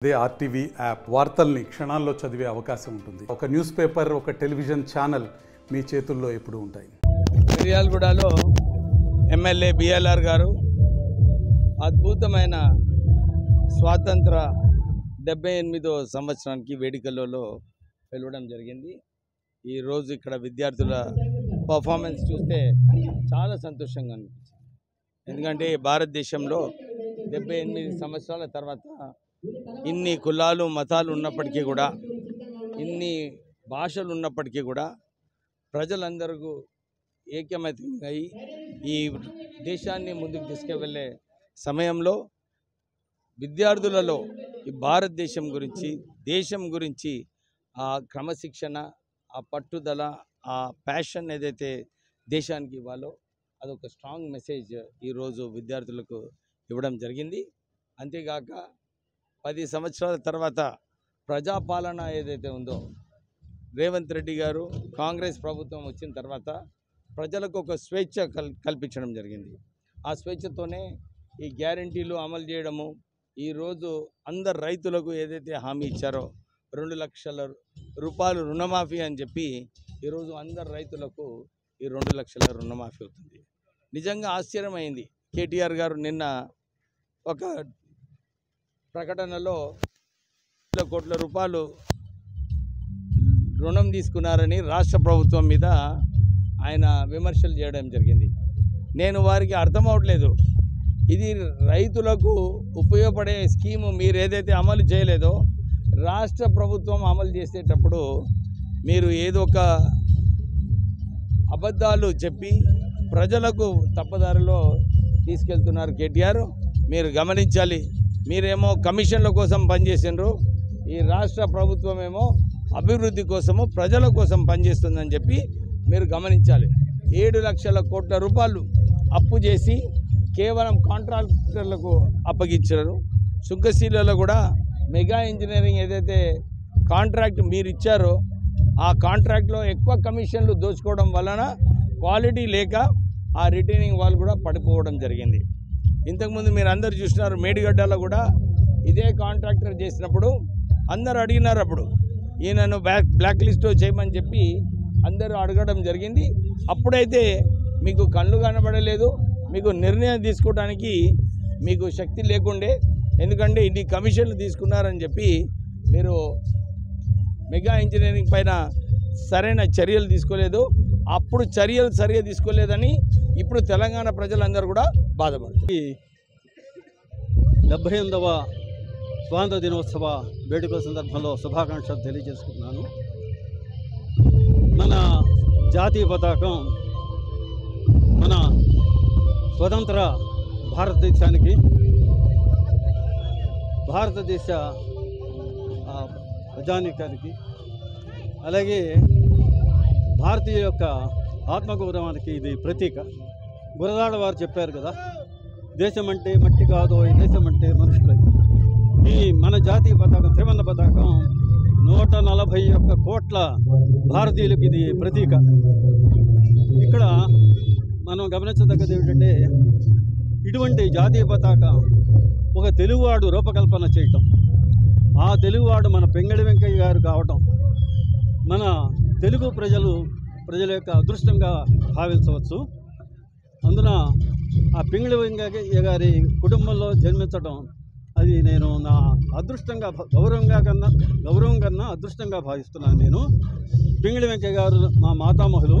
అదే RTV app వార్తల్ని క్షణాల్లో చదివే అవకాశం ఉంటుంది. ఒక న్యూస్ పేపర్, ఒక టెలివిజన్ ఛానల్ మీ చేతుల్లో ఎప్పుడూ ఉంటాయి. మిర్యాలగూడలో ఎమ్మెల్యే బిఎల్ఆర్ గారు అద్భుతమైన స్వాతంత్ర 78వ సంవత్సరానికి వేడుకలలో వెళ్ళడం జరిగింది. ఈరోజు ఇక్కడ విద్యార్థుల పర్ఫార్మెన్స్ చూస్తే చాలా సంతోషంగా అనిపించింది. ఎందుకంటే భారతదేశంలో 78 సంవత్సరాల తర్వాత ఇన్ని కులాలు మతాలు ఉన్నప్పటికీ కూడా, ఇన్ని భాషలు ఉన్నప్పటికీ కూడా ప్రజలందరూ ఏకమత్యంగా ఈ దేశాన్ని ముందుకు తీసుకువెళ్ళే సమయంలో విద్యార్థులలో ఈ భారతదేశం గురించి, దేశం గురించి ఆ క్రమశిక్షణ, ఆ పట్టుదల, ఆ ప్యాషన్ ఏదైతే దేశానికి ఇవ్వాలో అదొక స్ట్రాంగ్ మెసేజ్ ఈరోజు విద్యార్థులకు ఇవ్వడం జరిగింది. అంతేగాక 10 సంవత్సరాల తర్వాత ప్రజాపాలన ఏదైతే ఉందో, రేవంత్ రెడ్డి గారు కాంగ్రెస్ ప్రభుత్వం వచ్చిన తర్వాత ప్రజలకు ఒక స్వేచ్ఛ కల్పించడం జరిగింది. ఆ స్వేచ్ఛతోనే ఈ గ్యారంటీలు అమలు చేయడము, ఈరోజు అందరు రైతులకు ఏదైతే హామీ ఇచ్చారో 2 లక్షల రూపాయలు రుణమాఫీ అని చెప్పి ఈరోజు అందరు రైతులకు ఈ 2 లక్షల రుణమాఫీ అవుతుంది. నిజంగా ఆశ్చర్యమైంది. కేటీఆర్ గారు నిన్న ఒక ప్రకటనలో 1 కోట్ల రూపాయలు రుణం తీసుకున్నారని రాష్ట్ర ప్రభుత్వం మీద ఆయన విమర్శలు చేయడం జరిగింది. నేను వారికి అర్థం అవట్లేదు, ఇది రైతులకు ఉపయోగపడే స్కీము మీరు ఏదైతే అమలు చేయలేదో రాష్ట్ర ప్రభుత్వం అమలు చేసేటప్పుడు మీరు ఏదో ఒక అబద్ధాలు చెప్పి ప్రజలకు తప్పుదారిలో తీసుకెళ్తున్నారు. కేటీఆర్ మీరు గమనించాలి. మీరేమో కమిషన్ల కోసం పనిచేసినారు, ఈ రాష్ట్ర ప్రభుత్వం ఏమో అభివృద్ధి కోసము ప్రజల కోసం పనిచేస్తుందని చెప్పి మీరు గమనించాలి. 7 లక్షల కోట్ల రూపాయలు అప్పు చేసి కేవలం కాంట్రాక్టర్లకు అప్పగించారు. సుంకశీలలో కూడా మెగా ఇంజనీరింగ్ ఏదైతే కాంట్రాక్ట్ మీరు ఇచ్చారో ఆ కాంట్రాక్ట్లో ఎక్కువ కమిషన్లు దోచుకోవడం వలన క్వాలిటీ లేక ఆ రిటైనింగ్ వాళ్ళు కూడా పడిపోవడం జరిగింది. ఇంతకుముందు మీరు అందరు చూసినారు, మేడిగడ్డలో కూడా ఇదే కాంట్రాక్టర్ చేసినప్పుడు అందరు అడిగినారు, అప్పుడు ఈయనను బ్లాక్ లిస్ట్ చేయమని చెప్పి అందరూ అడగడం జరిగింది. అప్పుడైతే మీకు కళ్ళు కనబడలేదు, మీకు నిర్ణయం తీసుకోవడానికి మీకు శక్తి లేకుండే. ఎందుకంటే ఇన్ని కమిషన్లు తీసుకున్నారని చెప్పి మీరు మెగా ఇంజనీరింగ్ పైన సరైన చర్యలు తీసుకోలేదు. అప్పుడు చర్యలు సరిగా తీసుకోలేదని ఇప్పుడు తెలంగాణ ప్రజలందరూ కూడా బాధపడుతుంది. 78వ స్వాతంత్ర దినోత్సవ వేడుకల సందర్భంలో శుభాకాంక్షలు తెలియజేసుకుంటున్నాను. మన జాతీయ పతాకం మన స్వతంత్ర భారతదేశానికి, భారతదేశ ప్రజానీకానికి, అలాగే భారతీయ యొక్క ఆత్మగౌరవానికి ఇది ప్రతీక. గురదాడ వారు చెప్పారు కదా, దేశం అంటే మట్టి కాదు, ఈ దేశం అంటే మనుషులు. ఈ మన జాతీయ పతాకం, త్రివర్ణ పతాకం 141 కోట్ల భారతీయులకు ఇది ప్రతీక. ఇక్కడ మనం గమనించదగ్గది ఏమిటంటే, ఇటువంటి జాతీయ పతాకం ఒక తెలుగువాడు రూపకల్పన చేయటం, ఆ తెలుగువాడు మన పింగళి వెంకయ్య గారు కావటం మన తెలుగు ప్రజల యొక్క అదృష్టంగా భావించవచ్చు. అందున ఆ పింగళి వెంకయ్య గారి కుటుంబంలో జన్మించడం అది నేను నా అదృష్టంగా, గౌరవం కన్నా అదృష్టంగా భావిస్తున్నాను. నేను పింగళి వెంకయ్య గారు మా మాతామహులు,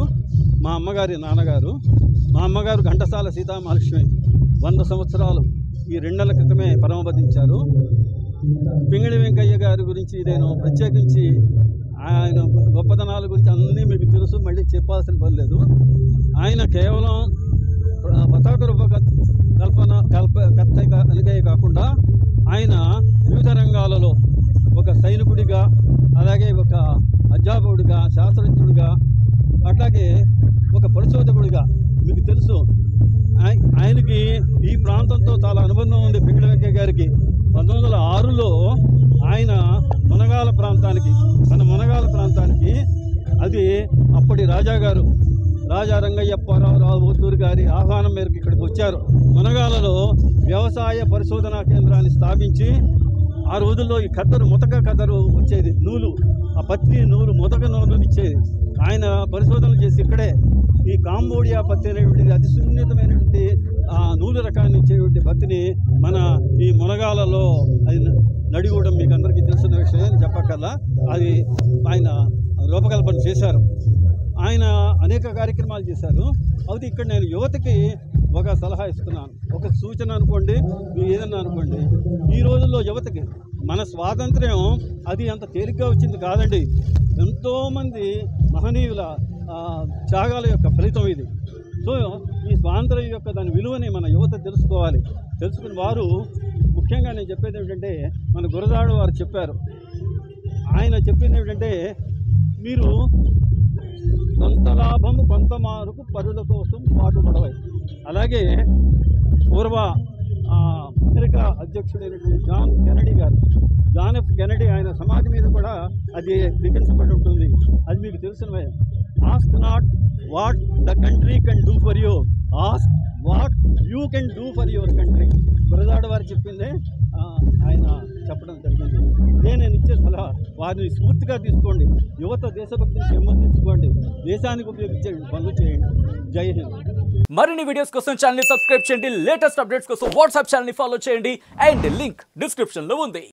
మా అమ్మగారి నాన్నగారు. మా అమ్మగారు ఘంటసాల సీతామహాలక్ష్మి 100 సంవత్సరాలు ఈ 2 నెలల క్రితమే పరమపదించారు. పింగళి వెంకయ్య గారి గురించి నేను ప్రత్యేకించి ఆయన గొప్పతనాల గురించి అన్నీ మీకు తెలుసు, మళ్ళీ చెప్పాల్సిన పని లేదు. ఆయన కేవలం పతాక కల్పనకే కాకుండా ఆయన వివిధ రంగాలలో ఒక సైనికుడిగా, అలాగే ఒక అధ్యాపకుడిగా, శాస్త్రజ్ఞుడిగా, అట్లాగే ఒక పరిశోధకుడిగా మీకు తెలుసు. ఆయనకి ఈ ప్రాంతంతో చాలా అనుబంధం ఉంది. పింగళి వెంకయ్య గారికి 1906లో ఆయన మునగాల ప్రాంతానికి, మన మునగాల ప్రాంతానికి, అది అప్పటి రాజాగారు రాజా రంగయ్యప్పారావు ఒత్తూరు గారి ఆహ్వానం మేరకు ఇక్కడికి వచ్చారు. మునగాలలో వ్యవసాయ పరిశోధనా కేంద్రాన్ని స్థాపించి ఆ రోజుల్లో ఈ కద్దరు ముతక కద్దరు వచ్చేది, నూలు, ఆ పత్తి నూలు, ముతక నూలు ఇచ్చేది. ఆయన పరిశోధనలు చేసి ఇక్కడే ఈ కాంబోడియా పత్తి అనేటువంటిది అతి సున్నితమైనటువంటి ఆ నూలు రకాన్ని ఇచ్చేటువంటి పత్తిని మన ఈ మునగాలలో అది నడిగూడెం మీకు అందరికీ తెలిసిన విషయాన్ని చెప్పక్కర్లా, అది ఆయన రూపకల్పన చేశారు. ఆయన అనేక కార్యక్రమాలు చేశారు. అది ఇక్కడ నేను యువతకి ఒక సలహా ఇస్తున్నాను, ఒక సూచన అనుకోండి, మీరు ఏదన్నా అనుకోండి. ఈ రోజుల్లో యువతకి మన స్వాతంత్ర్యం అది అంత తేలిగ్గా వచ్చింది కాదండి. ఎంతోమంది మహనీయుల త్యాగాల యొక్క ఫలితం ఇది. సో ఈ స్వాతంత్ర్యం యొక్క దాని విలువని మన యువత తెలుసుకోవాలి. తెలుసుకుని వారు ముఖ్యంగా నేను చెప్పేది ఏమిటంటే, మన గురజాడ వారు చెప్పారు, ఆయన చెప్పింది ఏమిటంటే, మీరు సొంత లాభము కొంత మారుకు పరుల కోసం పాటుపడవాలి. అలాగే పూర్వ అమెరికా అధ్యక్షుడైనటువంటి జాన్ ఎఫ్ కెనడీ ఆయన సమాధి మీద కూడా అది లిఖించబడి ఉంటుంది. అది మీకు తెలిసినవే. Ask not what the country can do for you, ask what you can do for your country. Gurajada వారు చెప్పిందే ఆయన చెప్పడం జరిగింది. నేను ఇచ్చే సలహా వారిని స్ఫూర్తిగా తీసుకోండి. యువత దేశభక్తిని పెంపొందించుకోండి, దేశానికి ఉపయోగించే పనులు చేయండి. జై హింద్. మరిన్ని వీడియోస్ కోసం ఛానల్ ని సబ్స్క్రైబ్ చేయండి, లేటెస్ట్ అప్డేట్స్ కోసం వాట్సాప్ ఛానల్ ని ఫాలో చేయండి, అండ్ లింక్ డిస్క్రిప్షన్ లో ఉంది.